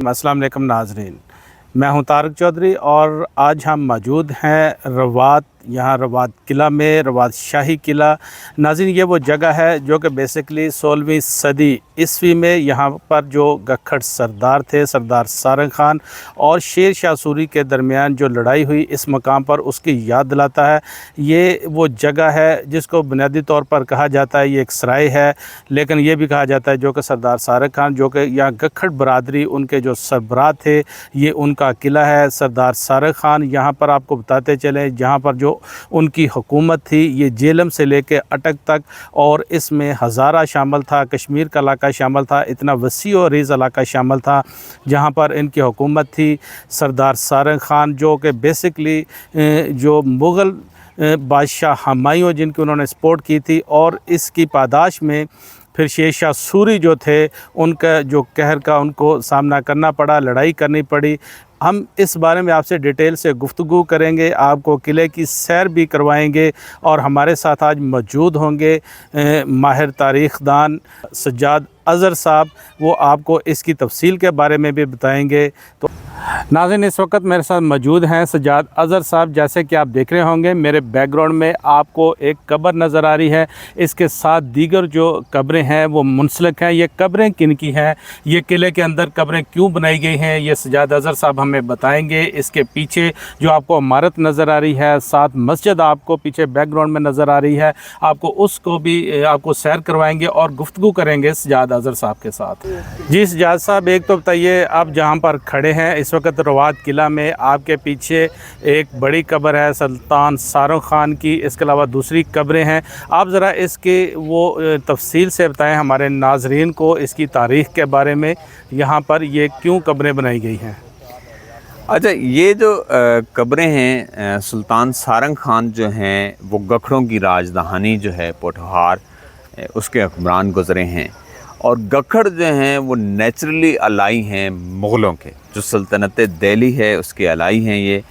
अस्सलाम वालेकुम नाजरीन, मैं हूं तारिक चौधरी और आज हम मौजूद हैं रवात, यहाँ रवात किला में, रवात शाही किला। नाज़रीन, ये वो जगह है जो कि बेसिकली 16वीं सदी ईस्वी में यहाँ पर जो गखड़ सरदार थे, सरदार सारंग खान और शेर शाह सूरी के दरमियान जो लड़ाई हुई, इस मकाम पर उसकी याद दिलाता है। ये वो जगह है जिसको बुनियादी तौर पर कहा जाता है ये एक सराय है, लेकिन ये भी कहा जाता है जो कि सरदार सारंग खान, जो कि यहाँ गखड़ बरादरी उनके जो सरबराह थे, ये उनका किला है। सरदार सारंग खान, यहाँ पर आपको बताते चलें, जहाँ पर जो उनकी हुकूमत थी, ये जेलम से लेके अटक तक, और इसमें हज़ारा शामिल था, कश्मीर का इलाका शामिल था, इतना वसी और रेज़ इलाका शामिल था जहाँ पर इनकी हुकूमत थी। सरदार सारंग खान जो कि बेसिकली जो मुग़ल बादशाह हुमायूं जिनकी उन्होंने सपोर्ट की थी, और इसकी पादाश में फिर शेर शाह सूरी जो थे, उनका जो कहर का उनको सामना करना पड़ा, लड़ाई करनी पड़ी। हम इस बारे में आपसे डिटेल से गुफ्तगू करेंगे, आपको किले की सैर भी करवाएंगे, और हमारे साथ आज मौजूद होंगे माहिर तारीख़ दान सज्जाद अज़हर साहब। वो आपको इसकी तफसील के बारे में भी बताएंगे। तो नाज़रीन, इस वक्त मेरे साथ मौजूद हैं सज्जाद अज़हर साहब। जैसे कि आप देख रहे होंगे मेरे बैकग्राउंड में आपको एक कब्र नज़र आ रही है, इसके साथ दीगर जो कब्रें हैं वो मुंसलिक हैं। ये कब्रें किन की हैं, ये किले के अंदर कब्रें क्यों बनाई गई हैं, ये सज्जाद अज़हर साहब हमें बताएंगे। इसके पीछे जो आपको इमारत नज़र आ रही है, साथ मस्जिद आपको पीछे बैकग्राउंड में नज़र आ रही है, आपको उसको भी आपको सैर करवाएंगे और गुफ्तगू करेंगे सज्जाद अज़हर साहब के साथ। जी सज्जाद साहब, एक तो बताइए, आप जहाँ पर खड़े हैं इस वक्त रवात किला में, आपके पीछे एक बड़ी कब्र है सुल्तान सारंग खान की, इसके अलावा दूसरी कब्रें हैं। आप ज़रा इसके वो तफसील से बताएं हमारे नाजरीन को, इसकी तारीख़ के बारे में, यहाँ पर ये क्यों कब्रें बनाई गई हैं। अच्छा, ये जो कब्रें हैं, सुल्तान सारंग खान जो हैं वो गखड़ों की राजधानी जो है पोठहार, उसके हुक्मरान गुज़रे हैं, और गखड़ जो हैं वो नेचुरली अलाई हैं मुग़लों के, जो सल्तनत दिल्ली है उसके अलाई हैं ये।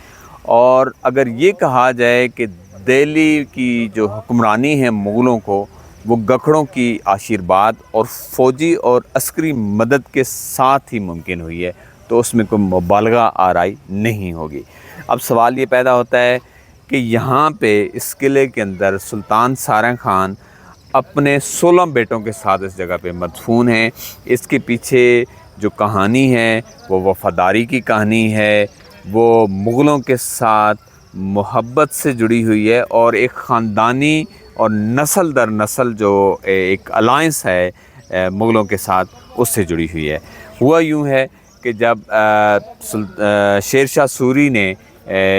और अगर ये कहा जाए कि दिल्ली की जो हुक्मरानी है मुग़लों को, वो गखड़ों की आशीर्वाद और फ़ौजी और अस्करी मदद के साथ ही मुमकिन हुई है, तो उसमें कोई मुबालगा आराई नहीं होगी। अब सवाल ये पैदा होता है कि यहाँ पे इस किले के अंदर सुल्तान सारंग खान अपने 16 बेटों के साथ इस जगह पे मदफून हैं। इसके पीछे जो कहानी है वो वफ़ादारी की कहानी है, वो मुग़लों के साथ मोहब्बत से जुड़ी हुई है, और एक ख़ानदानी और नस्ल दर नस्ल जो एक अलायंस है मुग़लों के साथ, उससे जुड़ी हुई है। हुआ यूँ है कि जब शेर शाह सूरी ने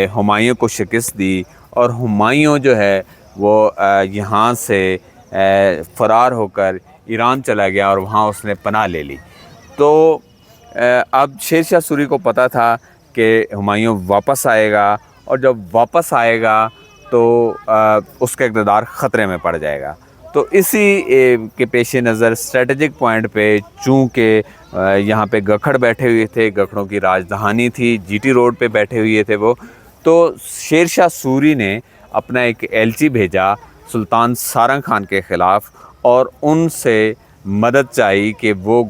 हुमायूं को शिकस्त दी, और हुमायूं जो है वो यहाँ से फ़रार होकर ईरान चला गया और वहाँ उसने पनाह ले ली। तो अब शेर शाह सूरी को पता था कि हुमायूं वापस आएगा, और जब वापस आएगा तो उसका इक़्तिदार ख़तरे में पड़ जाएगा। तो इसी के पेश नज़र स्ट्रेटजिक पॉइंट पे, चूँकि यहाँ पे गखड़ बैठे हुए थे, गखड़ों की राजधानी थी, जीटी रोड पे बैठे हुए थे वो, तो शेर शाह सूरी ने अपना एक एलची भेजा सुल्तान सारंग खान के ख़िलाफ़, और उनसे मदद चाहिए कि वो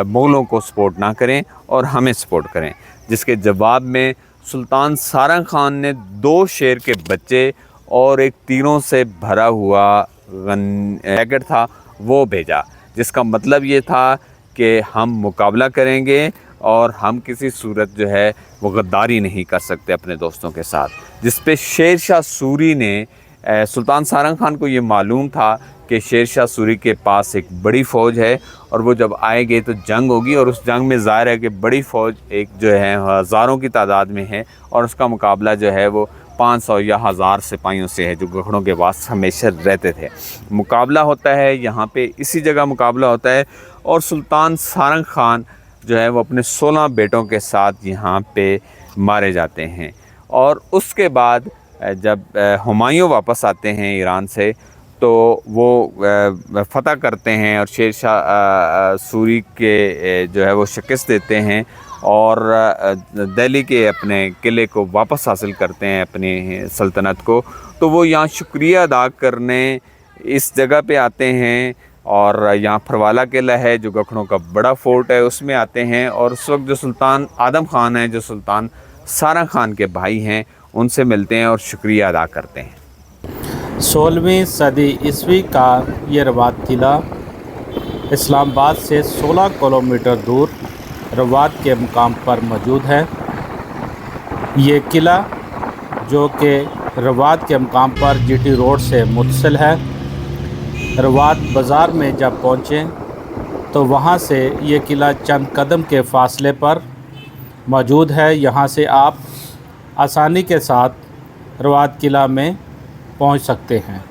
मुग़लों को सपोर्ट ना करें और हमें सपोर्ट करें। जिसके जवाब में सुल्तान सारंग खान ने 2 शेर के बच्चे और एक तीरों से भरा हुआ जैकेट था वो भेजा, जिसका मतलब ये था कि हम मुकाबला करेंगे और हम किसी सूरत जो है वो गद्दारी नहीं कर सकते अपने दोस्तों के साथ। जिस पे शेर शाह सूरी ने, सुल्तान सारंग खान को ये मालूम था कि शेर शाह सूरी के पास एक बड़ी फ़ौज है, और वो जब आएंगे तो जंग होगी, और उस जंग में ज़ाहिर है कि बड़ी फ़ौज एक जो है हज़ारों की तादाद में है, और उसका मुकाबला जो है वो 500 या 1000 सिपाहियों से है जो गखड़ों के पास हमेशा रहते थे। मुकाबला होता है यहाँ पे, इसी जगह मुकाबला होता है, और सुल्तान सारंग खान जो है वो अपने 16 बेटों के साथ यहाँ पे मारे जाते हैं। और उसके बाद जब हुमायूं वापस आते हैं ईरान से, तो वो फ़तह करते हैं और शेर शाह सूरी के जो है वो शिकस्त देते हैं, और दिल्ली के अपने किले को वापस हासिल करते हैं, अपनी सल्तनत को। तो वो यहाँ शुक्रिया अदा करने इस जगह पे आते हैं और यहाँ फरवाला किला है जो गखड़ों का बड़ा फोर्ट है, उसमें आते हैं। और उस वक्त जो सुल्तान आदम खान हैं, जो सुल्तान सारंग खान के भाई हैं, उनसे मिलते हैं और शुक्रिया अदा करते हैं। 16वीं सदी ईस्वी का ये रवात किला इस्लामाबाद से 16 किलोमीटर दूर रवात के मुकाम पर मौजूद है। ये किला जो कि रवात के मुकाम पर जीटी रोड से मुत्तसिल है। रवात बाज़ार में जब पहुँचें तो वहाँ से ये किला चंद कदम के फ़ासले पर मौजूद है। यहाँ से आप आसानी के साथ रवात किला में पहुँच सकते हैं।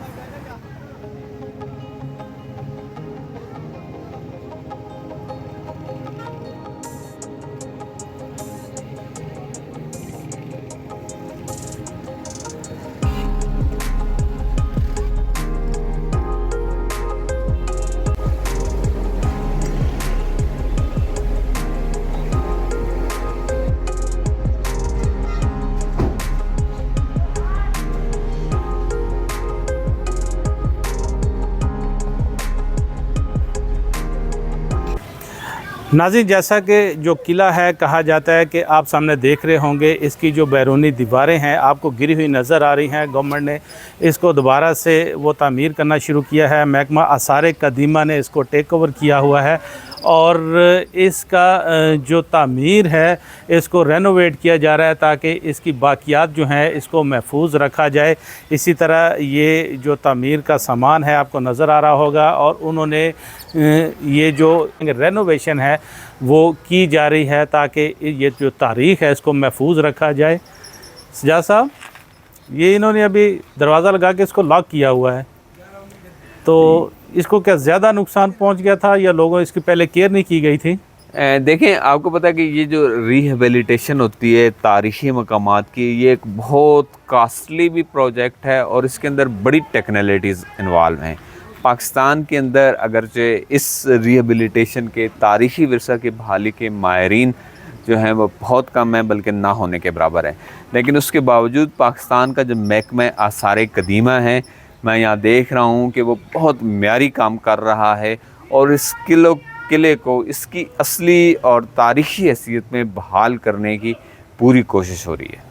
नाज़रीन, जैसा कि जो किला है कहा जाता है कि आप सामने देख रहे होंगे, इसकी जो बैरूनी दीवारें हैं आपको गिरी हुई नज़र आ रही हैं। गवर्नमेंट ने इसको दोबारा से वो तामीर करना शुरू किया है। महकमा आसार कदीमा ने इसको टेक ओवर किया हुआ है और इसका जो तामीर है इसको रेनोवेट किया जा रहा है ताकि इसकी बाकियात जो हैं इसको महफूज रखा जाए। इसी तरह ये जो तामीर का सामान है आपको नज़र आ रहा होगा और उन्होंने ये जो रेनोवेशन है वो की जा रही है ताकि ये जो तारीख़ है इसको महफूज रखा जाए। सजाद साहब, ये इन्होंने अभी दरवाज़ा लगा के इसको लॉक किया हुआ है, तो इसको क्या ज़्यादा नुकसान पहुंच गया था या लोगों इसकी पहले केयर नहीं की गई थी? देखें, आपको पता है कि ये जो रिहेबिलिटेशन होती है तारीख़ी मकामात की, ये एक बहुत कास्टली भी प्रोजेक्ट है और इसके अंदर बड़ी टेक्नोलॉजीज़ इन्वॉल्व हैं। पाकिस्तान के अंदर अगरचे इस रिहेबिलिटेशन के तारीख़ी विरसा की बहाली के माहिरीन जो हैं वो बहुत कम हैं, बल्कि ना होने के बराबर है। लेकिन उसके बावजूद पाकिस्तान का जो महकमा आसार कदीमा है, मैं यहाँ देख रहा हूँ कि वो बहुत म्यारी काम कर रहा है और इस किले को इसकी असली और तारीख़ी हैसियत में बहाल करने की पूरी कोशिश हो रही है।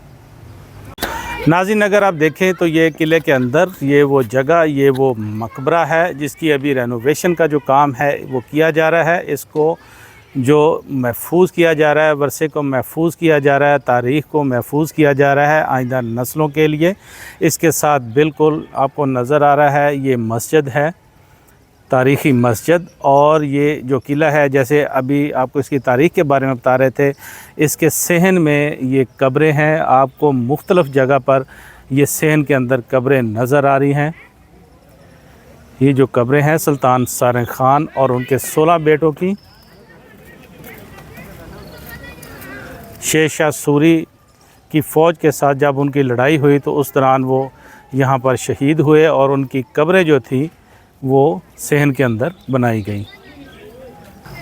नाज़रीन, अगर आप देखें तो ये किले के अंदर ये वो जगह, ये वो मकबरा है जिसकी अभी रेनोवेशन का जो काम है वो किया जा रहा है। इसको जो महफूज किया जा रहा है, वर्से को महफूज किया जा रहा है, तारीख़ को महफूज किया जा रहा है आइंदा नस्लों के लिए। इसके साथ बिल्कुल आपको नज़र आ रहा है ये मस्जिद है, तारीख़ी मस्जिद। और ये जो किला है, जैसे अभी आपको इसकी तारीख़ के बारे में बता रहे थे, इसके सहन में ये कब्रें हैं। आपको मुख्तलिफ़ जगह पर ये सहन के अंदर कब्रें नज़र आ रही हैं। ये जो कब्रें हैं सुल्तान सारंग खान और उनके 16 बेटों की। शेर शाह सूरी की फ़ौज के साथ जब उनकी लड़ाई हुई तो उस दौरान वो यहाँ पर शहीद हुए और उनकी कब्रें जो थी वो सहन के अंदर बनाई गई।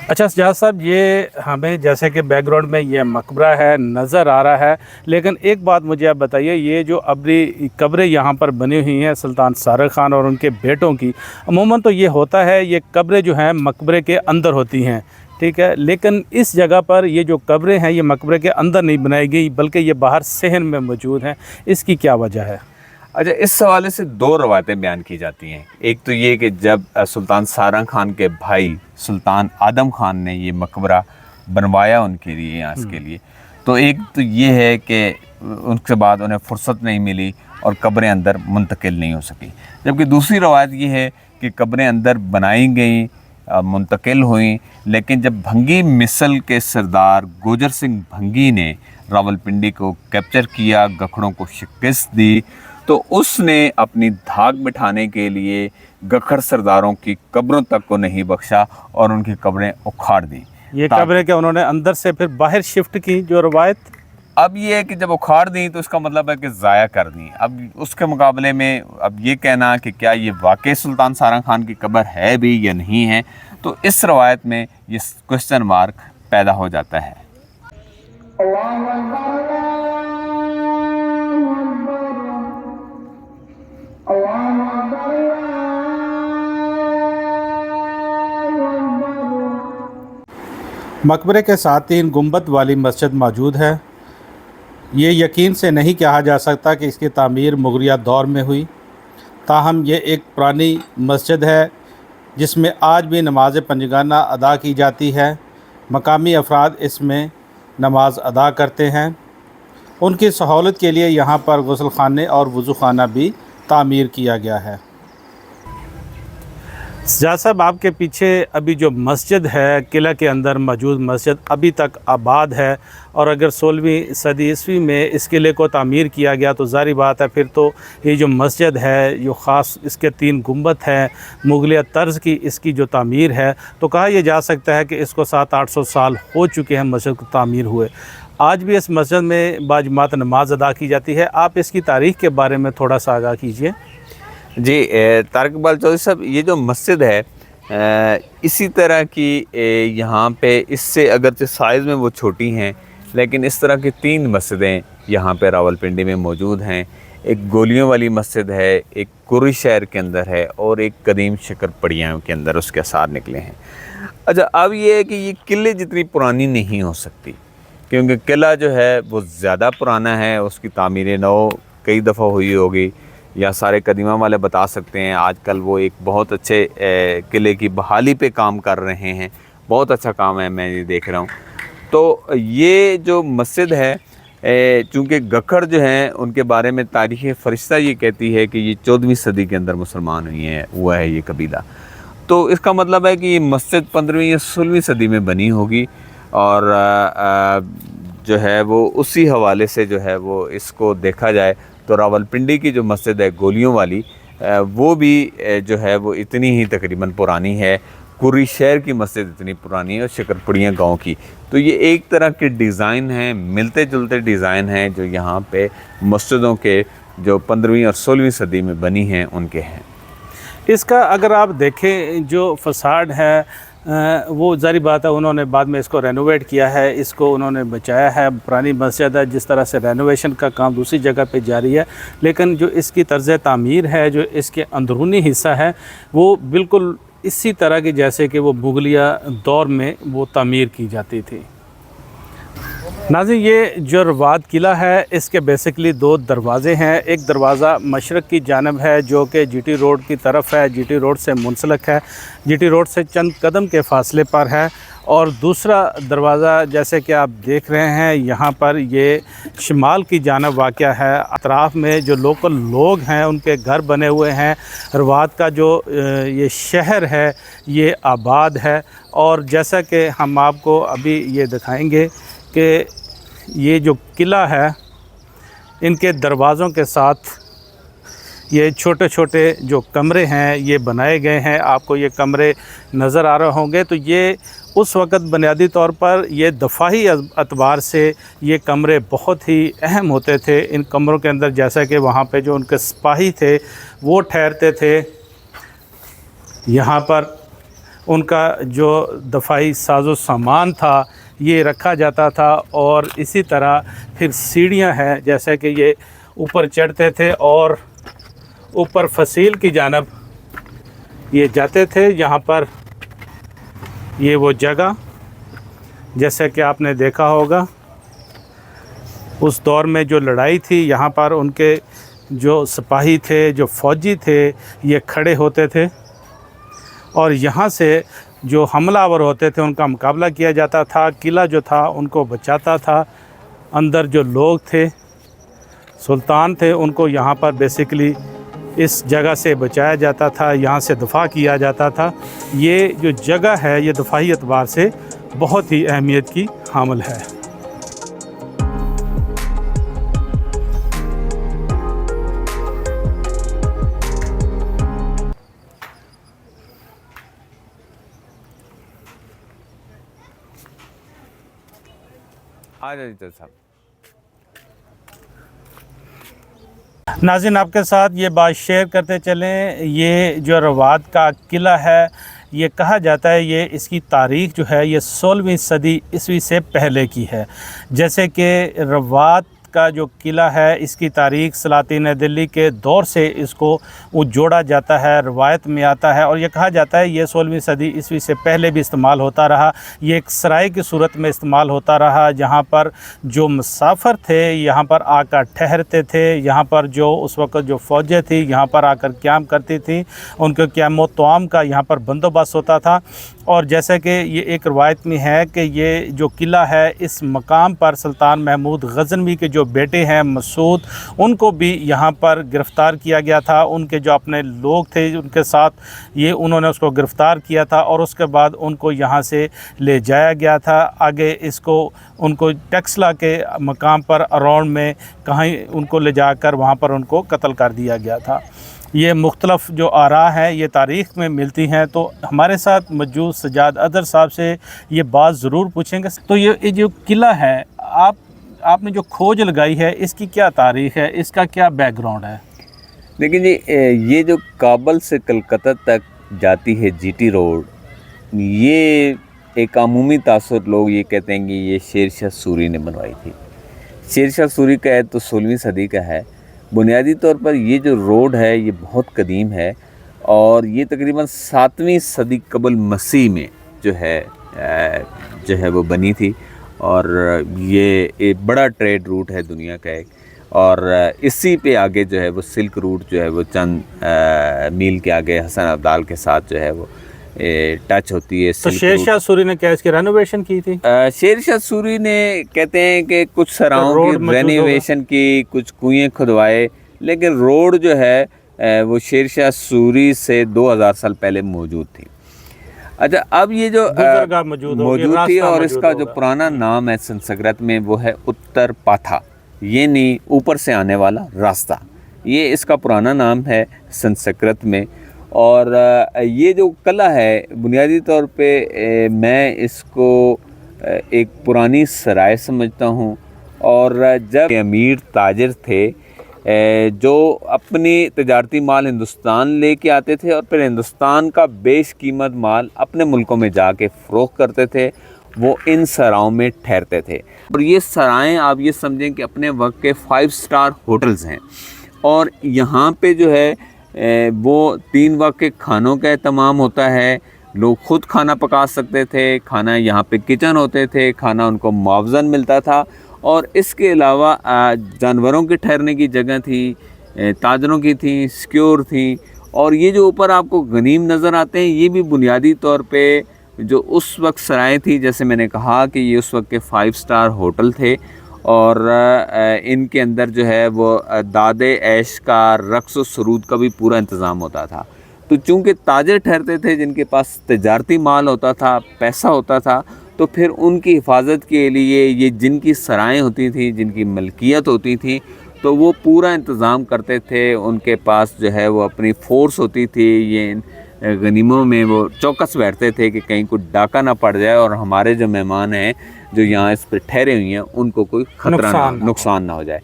अच्छा सजाद साहब, ये हमें जैसे कि बैकग्राउंड में ये मकबरा है नज़र आ रहा है, लेकिन एक बात मुझे आप बताइए, ये जो अबरी कब्रें यहाँ पर बनी हुई हैं सुल्तान सारंग खान और उनके बेटों की, अमूमन तो ये होता है ये कब्रें जो हैं मकबरे के अंदर होती हैं, ठीक है, लेकिन इस जगह पर ये जो कब्रें हैं ये मकबरे के अंदर नहीं बनाई गई बल्कि ये बाहर सहन में मौजूद हैं। इसकी क्या वजह है? अच्छा, इस हवाले से दो रवायतें बयान की जाती हैं। एक तो ये कि जब सुल्तान सारंग खान के भाई सुल्तान आदम खान ने ये मकबरा बनवाया उनके लिए, यहाँ के लिए, तो एक तो ये है कि उनके बाद उन्हें फुर्सत नहीं मिली और कब्रें अंदर मुंतकिल नहीं हो सकी। जबकि दूसरी रवायत ये है कि कब्रें अंदर बनाई गई, मुंतकिल हुई, लेकिन जब भंगी मिसल के सरदार गोजर सिंह भंगी ने रावलपिंडी को कैप्चर किया, गखड़ों को शिकस्त दी, तो उसने अपनी धाक बिठाने के लिए गखड़ सरदारों की कब्रों तक को नहीं बख्शा और उनकी कब्रें उखाड़ दी। ये कब्रें क्या उन्होंने अंदर से फिर बाहर शिफ्ट की जो रवायत? अब ये है कि जब उखाड़ दी तो इसका मतलब है कि ज़ाया कर दी। अब उसके मुकाबले में अब ये कहना कि क्या ये वाकई सुल्तान सारंग खान की कब्र है भी या नहीं है, तो इस रवायत में ये क्वेश्चन मार्क पैदा हो जाता है। मकबरे के साथ 3 गुंबद वाली मस्जिद मौजूद है। ये यकीन से नहीं कहा जा सकता कि इसकी तामीर मुग़लिया दौर में हुई, ताहम ये एक पुरानी मस्जिद है जिसमें आज भी नमाज पंजगाना अदा की जाती है। मकामी अफराद इसमें नमाज अदा करते हैं। उनकी सहूलत के लिए यहाँ पर गुस्ल खाने और वज़ू खाना भी तामीर किया गया है। सजाद साहब, आपके पीछे अभी जो मस्जिद है, किला के अंदर मौजूद मस्जिद अभी तक आबाद है, और अगर 16वीं सदी ईस्वी में इस किले को तामीर किया गया तो ज़ाहिर बात है फिर तो ये जो मस्जिद है, जो ख़ास इसके 3 गुंबद हैं, मुग़लिया तर्ज़ की इसकी जो तामीर है, तो कहा यह जा सकता है कि इसको 700-800 साल हो चुके हैं मस्जिद को तामीर हुए। आज भी इस मस्जिद में बाजमात नमाज अदा की जाती है। आप इसकी तारीख़ के बारे में थोड़ा सा आगाह कीजिए। जी, तारिक इकबाल चौधरी साहब, ये जो मस्जिद है इसी तरह की यहाँ पे, इससे अगरचे साइज़ में वो छोटी हैं, लेकिन इस तरह की 3 मस्जिदें यहाँ पे रावलपिंडी में मौजूद हैं। एक गोलियों वाली मस्जिद है, एक कुर्री शहर के अंदर है, और एक कदीम शक्करपड़ियाँ के अंदर उसके आसार निकले हैं। अच्छा, अब ये है कि ये किले जितनी पुरानी नहीं हो सकती, क्योंकि किला जो है वो ज़्यादा पुराना है, उसकी तामीर नौ कई दफ़ा हुई होगी, या सारे कदीमा वाले बता सकते हैं। आजकल वो एक बहुत अच्छे किले की बहाली पे काम कर रहे हैं, बहुत अच्छा काम है, मैं ये देख रहा हूँ। तो ये जो मस्जिद है, चूँकि गखर जो हैं उनके बारे में तारीख़ फ़रिश्ता ये कहती है कि ये 14वीं सदी के अंदर मुसलमान हुआ है ये कबीला। तो इसका मतलब है कि ये मस्जिद 15वीं या 16वीं सदी में बनी होगी, और जो है वो उसी हवाले से जो है वो इसको देखा जाए तो रावलपिंडी की जो मस्जिद है गोलियों वाली, वो भी जो है वो इतनी ही तकरीबन पुरानी है। कुर्री शहर की मस्जिद इतनी पुरानी है, और शक्करपड़ियाँ गांव की। तो ये एक तरह के डिज़ाइन हैं, मिलते जुलते डिज़ाइन हैं, जो यहाँ पे मस्जिदों के जो 15वीं और 16वीं सदी में बनी हैं उनके हैं। इसका अगर आप देखें जो फ़साड है वो ज़ाहिर बात है उन्होंने बाद में इसको रेनोवेट किया है, इसको उन्होंने बचाया है। पुरानी मस्जिद है, जिस तरह से रेनोवेशन का काम दूसरी जगह पे जारी है, लेकिन जो इसकी तर्ज़ तामीर है, जो इसके अंदरूनी हिस्सा है, वो बिल्कुल इसी तरह की जैसे कि वो मुग़लिया दौर में वो तामीर की जाती थी। नाज़रीन, ये जो रवात किला है इसके बेसिकली 2 दरवाज़े हैं। एक दरवाज़ा मशरक़ की जानब है जो कि जीटी रोड की तरफ है, जीटी रोड से मुंसलिक है, जीटी रोड से चंद कदम के फ़ासले पर है। और दूसरा दरवाज़ा जैसे कि आप देख रहे हैं यहाँ पर, ये शिमाल की जानब वाक़या है। अतराफ़ में जो लोकल लोग हैं उनके घर बने हुए हैं। रवात का जो ये शहर है ये आबाद है, और जैसा कि हम आपको अभी ये दिखाएंगे कि ये जो किला है, इनके दरवाज़ों के साथ ये छोटे छोटे जो कमरे हैं ये बनाए गए हैं। आपको ये कमरे नज़र आ रहे होंगे। तो ये उस वक़्त बुनियादी तौर पर ये दफ़ाही अतबार से ये कमरे बहुत ही अहम होते थे। इन कमरों के अंदर जैसा कि वहाँ पे जो उनके सिपाही थे वो ठहरते थे, यहाँ पर उनका जो दफ़ाई साजो सामान था ये रखा जाता था। और इसी तरह फिर सीढ़ियाँ हैं, जैसे कि ये ऊपर चढ़ते थे और ऊपर फसील की जानब ये जाते थे। यहाँ पर ये वो जगह जैसे कि आपने देखा होगा उस दौर में जो लड़ाई थी, यहाँ पर उनके जो सिपाही थे, जो फ़ौजी थे, ये खड़े होते थे, और यहाँ से जो हमलावर होते थे उनका मुकाबला किया जाता था। किला जो था उनको बचाता था। अंदर जो लोग थे, सुल्तान थे, उनको यहाँ पर बेसिकली इस जगह से बचाया जाता था, यहाँ से दफ़ा किया जाता था। ये जो जगह है ये दफ़ाई एतबार से बहुत ही अहमियत की हामिल है। साहब, नाज़रीन, आपके साथ ये बात शेयर करते चलें। ये जो रवात का किला है, ये कहा जाता है ये इसकी तारीख़ जो है ये 16वीं सदी ईस्वी से पहले की है। जैसे कि रवात का जो किला है इसकी तारीख सलातीन दिल्ली के दौर से इसको वो जोड़ा जाता है, रवायत में आता है और ये कहा जाता है ये 16वीं सदी ईस्वी से पहले भी इस्तेमाल होता रहा। ये एक सराय की सूरत में इस्तेमाल होता रहा जहाँ पर जो मुसाफिर थे यहाँ पर आकर ठहरते थे। यहाँ पर जो उस वक्त जो फ़ौजें थी यहाँ पर आकर क़याम करती थी, उनके क़याम व तवाम का यहाँ पर बंदोबस्त होता था। और जैसे कि ये एक रवायत में है कि ये जो किला है इस मकाम पर सुल्तान महमूद गज़नवी के जो बेटे हैं मसूद, उनको भी यहाँ पर गिरफ़्तार किया गया था। उनके जो अपने लोग थे उनके साथ ये उन्होंने उसको गिरफ़्तार किया था और उसके बाद उनको यहाँ से ले जाया गया था। आगे इसको उनको टेक्सला के मकाम पर अराउंड में कहीं उनको ले जाकर वहाँ पर उनको कत्ल कर दिया गया था। ये मुख्तलफ़ जो आरा हैं ये तारीख़ में मिलती हैं। तो हमारे साथ मौजूद सजाद अदर साहब से ये बात ज़रूर पूछेंगे। तो ये जो किला है आपने जो खोज लगाई है इसकी क्या तारीख़ है, इसका क्या बैकग्राउंड है? देखिए जी, ये जो काबल से कलकत्ता तक जाती है जीटी रोड, ये एक अमूमी तासुर लोग ये कहते हैं कि ये शेर शाह सूरी ने बनवाई थी। शेर शाह सूरी का है तो 16वीं सदी का है। बुनियादी तौर पर ये जो रोड है ये बहुत कदीम है और ये तकरीबन 7वीं सदी कबल मसीह में जो है वो बनी थी। और ये एक बड़ा ट्रेड रूट है दुनिया का एक, और इसी पे आगे जो है वो सिल्क रूट जो है वो चंद मील के आगे हसन अब्दाल के साथ जो है वो टच होती है। तो शेर शाह सूरी ने क्या इसकी रेनोवेशन की थी? शेर शाह सूरी ने कहते हैं कि कुछ सराहों की रेनोवेशन की, कुछ कुएं खुदवाए, लेकिन रोड जो है वो शेर शाह सूरी से 2000 साल पहले मौजूद थी। अच्छा, अब ये जो मौजूद थी और इसका जो पुराना नाम है संस्कृत में वो है उत्तर पाथा, ये नहीं ऊपर से आने वाला रास्ता, ये इसका पुराना नाम है संस्कृत में। और ये जो किला है बुनियादी तौर पे मैं इसको एक पुरानी सराय समझता हूँ। और जब अमीर ताजिर थे जो अपनी तजारती माल हिंदुस्तान लेके आते थे और फिर हिंदुस्तान का बेशकीमत माल अपने मुल्कों में जाके फ़रोख्त करते थे, वो इन सरायों में ठहरते थे। और ये सराएं आप ये समझें कि अपने वक्त के 5 स्टार होटल्स हैं। और यहाँ पे जो है वो 3 वक्त के खानों का एहतमाम होता है। लोग ख़ुद खाना पका सकते थे, खाना यहाँ पे किचन होते थे, खाना उनको मुआवज़न मिलता था। और इसके अलावा जानवरों के ठहरने की जगह थी, ताजरों की थी, सिक्योर थी। और ये जो ऊपर आपको गनीम नज़र आते हैं ये भी बुनियादी तौर पे जो उस वक्त सराय थी, जैसे मैंने कहा कि ये उस वक्त के 5 स्टार होटल थे। और इनके अंदर जो है वो दादे ऐश का, रक़्स व सरूद का भी पूरा इंतज़ाम होता था। तो चूँकि ताजिर ठहरते थे जिनके पास तजारती माल होता था, पैसा होता था, तो फिर उनकी हिफाजत के लिए ये जिनकी सराएं होती थी, जिनकी मलकियत होती थी, तो वो पूरा इंतज़ाम करते थे। उनके पास जो है वो अपनी फ़ोर्स होती थी। ये गनीमों में वो चौकस बैठते थे कि कहीं कोई डाका ना पड़ जाए और हमारे जो मेहमान हैं जो यहाँ इस पर ठहरे हुए हैं उनको कोई ख़तरा नुकसान ना हो जाए।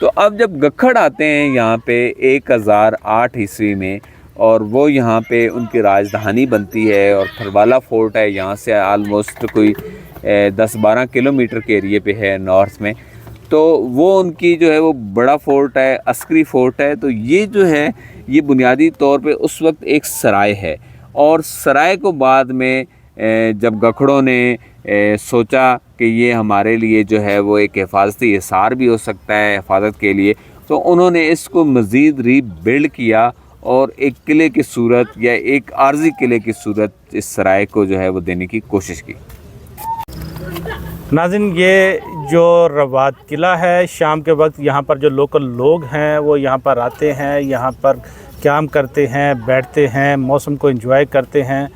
तो अब जब गखड़ आते हैं यहाँ पे 1008 ईस्वी में, और वो यहाँ पे उनकी राजधानी बनती है और थरवाला फोर्ट है यहाँ से आलमोस्ट कोई 10-12 किलोमीटर के एरिए पे है नॉर्थ में। तो वो उनकी जो है वो बड़ा फोर्ट है, अस्करी फोर्ट है। तो ये जो है ये बुनियादी तौर पे उस वक्त एक सराय है। और सराय को बाद में जब गखड़ों ने सोचा कि ये हमारे लिए जो है वो एक हिफाजती हिसार भी हो सकता है हिफाजत के लिए, तो उन्होंने इसको मज़ीद रीबिल्ड किया और एक किले की सूरत या एक आर्जी किले की सूरत इस सराय को जो है वो देने की कोशिश की। नाज़रीन, ये जो रवात किला है, शाम के वक्त यहाँ पर जो लोकल लोग हैं वो यहाँ पर आते हैं, यहाँ पर क़याम करते हैं, बैठते हैं, मौसम को एंजॉय करते हैं।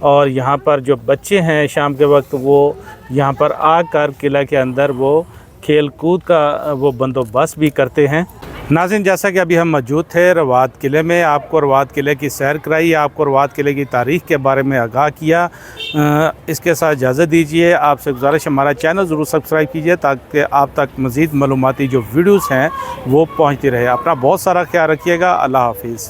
और यहाँ पर जो बच्चे हैं शाम के वक्त वो यहाँ पर आकर किला के अंदर वो खेल कूद का वो बंदोबस्त भी करते हैं। नाज़रीन, जैसा कि अभी हम मौजूद थे रवात किले में, आपको रवात किले की सैर कराई, आपको रवात किले की तारीख़ के बारे में आगाह किया। इसके साथ इजाज़त दीजिए। आपसे गुजारिश, हमारा चैनल ज़रूर सब्सक्राइब कीजिए ताकि आप तक मज़ीद मालूमाती जो वीडियोज़ हैं वो पहुँचती रहे। अपना बहुत सारा ख्याल रखिएगा। अल्लाह हाफिज़।